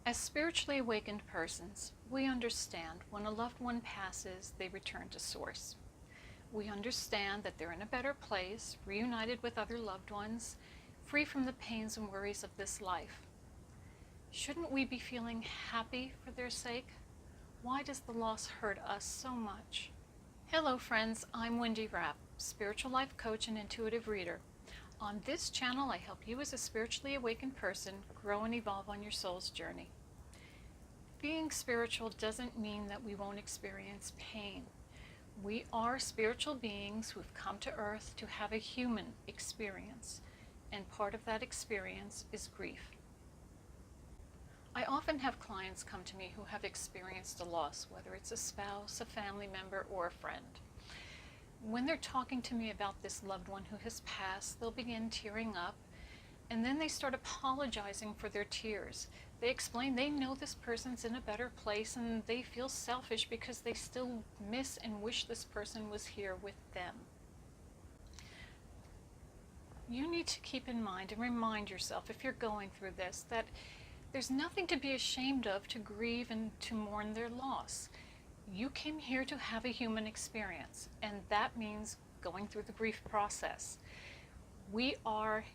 As spiritually awakened persons, we understand when a loved one passes, they return to Source. We understand that they're in a better place, reunited with other loved ones, free from the pains and worries of this life. Shouldn't we be feeling happy for their sake? Why does the loss hurt us so much? Hello friends, I'm Wendy Rapp, spiritual life coach and intuitive reader. On this channel, I help you as a spiritually awakened person grow and evolve on your soul's journey. Being spiritual doesn't mean that we won't experience pain. We are spiritual beings who've come to Earth to have a human experience, and part of that experience is grief. I often have clients come to me who have experienced a loss, whether it's a spouse, a family member, or a friend. When they're talking to me about this loved one who has passed, they'll begin tearing up, and then they start apologizing for their tears. They explain they know this person's in a better place and they feel selfish because they still miss and wish this person was here with them. You need to keep in mind and remind yourself, if you're going through this, that there's nothing to be ashamed of to grieve and to mourn their loss. You came here to have a human experience, and that means going through the grief process. We are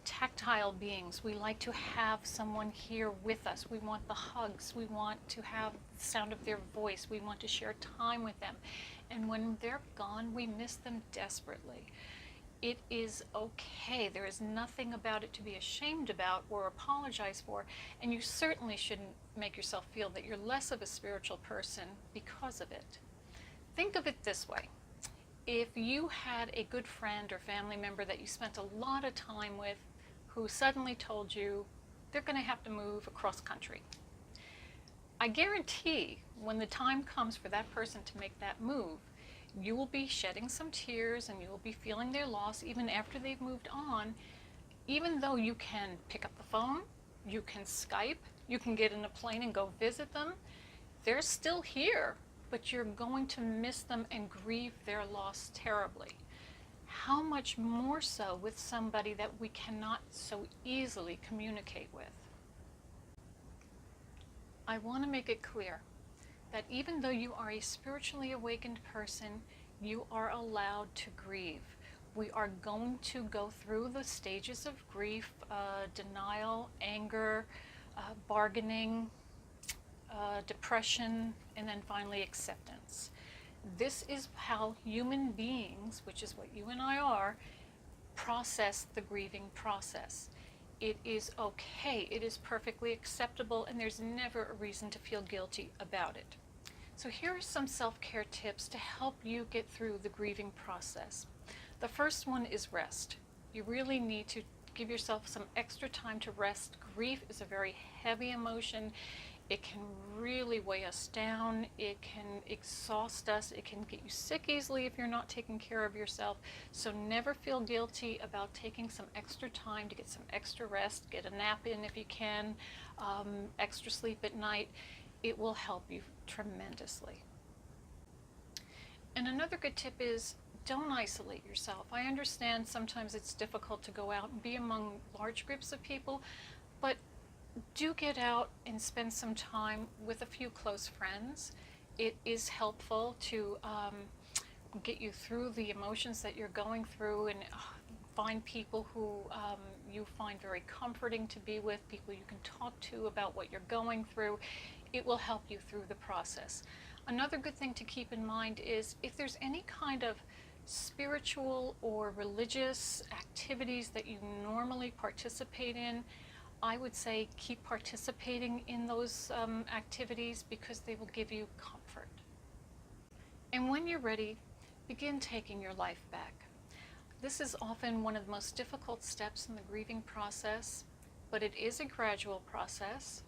tactile beings. We like to have someone here with us. We want the hugs. We want to have the sound of their voice. We want to share time with them. And when they're gone, we miss them desperately. It is okay. There is nothing about it to be ashamed about or apologize for, and you certainly shouldn't make yourself feel that you're less of a spiritual person because of it. Think of it this way. If you had a good friend or family member that you spent a lot of time with who suddenly told you they're going to have to move across country, I guarantee when the time comes for that person to make that move, you will be shedding some tears and you will be feeling their loss even after they've moved on, even though you can pick up the phone, you can Skype, you can get in a plane and go visit them. They're still here, but you're going to miss them and grieve their loss terribly. How much more so with somebody that we cannot so easily communicate with? I want to make it clear that even though you are a spiritually awakened person, you are allowed to grieve. We are going to go through the stages of grief, denial, anger, bargaining, depression, and then finally acceptance. This is how human beings, which is what you and I are, process the grieving process. It is okay, it is perfectly acceptable, and there's never a reason to feel guilty about it. So here are some self-care tips to help you get through the grieving process. The first one is rest. You really need to give yourself some extra time to rest. Grief is a very heavy emotion. It can really weigh us down. It can exhaust us. It can get you sick easily if you're not taking care of yourself. So never feel guilty about taking some extra time to get some extra rest. Get a nap in if you can, extra sleep at night. It will help you tremendously. And another good tip is don't isolate yourself. I understand sometimes it's difficult to go out and be among large groups of people, but do get out and spend some time with a few close friends. It is helpful to get you through the emotions that you're going through, and find people who you find very comforting to be with, people you can talk to about what you're going through. It will help you through the process. Another good thing to keep in mind is if there's any kind of spiritual or religious activities that you normally participate in, I would say keep participating in those activities because they will give you comfort. And when you're ready, begin taking your life back. This is often one of the most difficult steps in the grieving process, but it is a gradual process.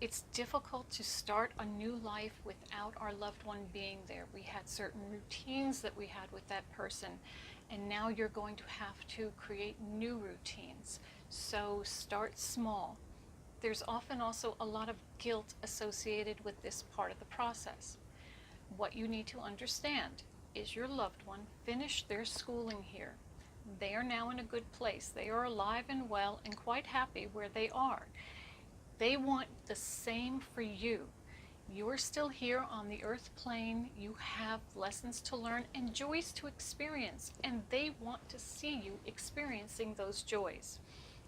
It's difficult to start a new life without our loved one being there. We had certain routines that we had with that person, and now you're going to have to create new routines. So start small. There's often also a lot of guilt associated with this part of the process. What you need to understand is your loved one finished their schooling here. They are now in a good place. They are alive and well and quite happy where they are. They want the same for you. You're still here on the earth plane. You have lessons to learn and joys to experience, and they want to see you experiencing those joys.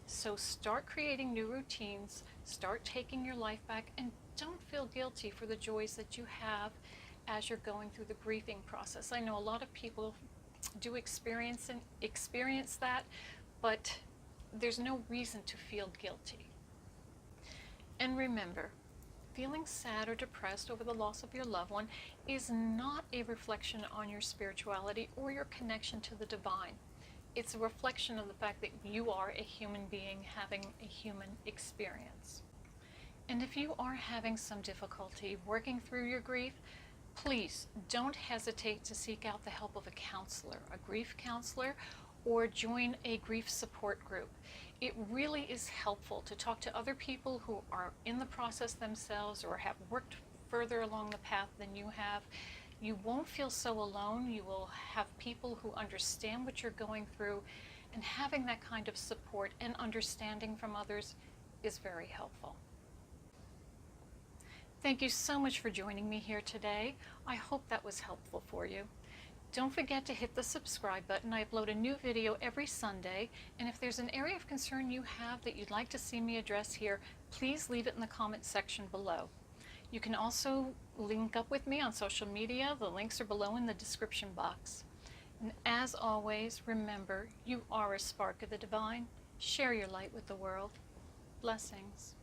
So start creating new routines, start taking your life back, and don't feel guilty for the joys that you have as you're going through the grieving process. I know a lot of people do experience that, but there's no reason to feel guilty. And remember, feeling sad or depressed over the loss of your loved one is not a reflection on your spirituality or your connection to the divine. It's a reflection of the fact that you are a human being having a human experience. And if you are having some difficulty working through your grief, please don't hesitate to seek out the help of a counselor, a grief counselor, or join a grief support group. It really is helpful to talk to other people who are in the process themselves or have worked further along the path than you have. You won't feel so alone. You will have people who understand what you're going through, and having that kind of support and understanding from others is very helpful. Thank you so much for joining me here today. I hope that was helpful for you. Don't forget to hit the subscribe button. I upload a new video every Sunday, and if there's an area of concern you have that you'd like to see me address here, please leave it in the comments section below. You can also link up with me on social media. The links are below in the description box. And as always, remember, you are a spark of the divine. Share your light with the world. Blessings.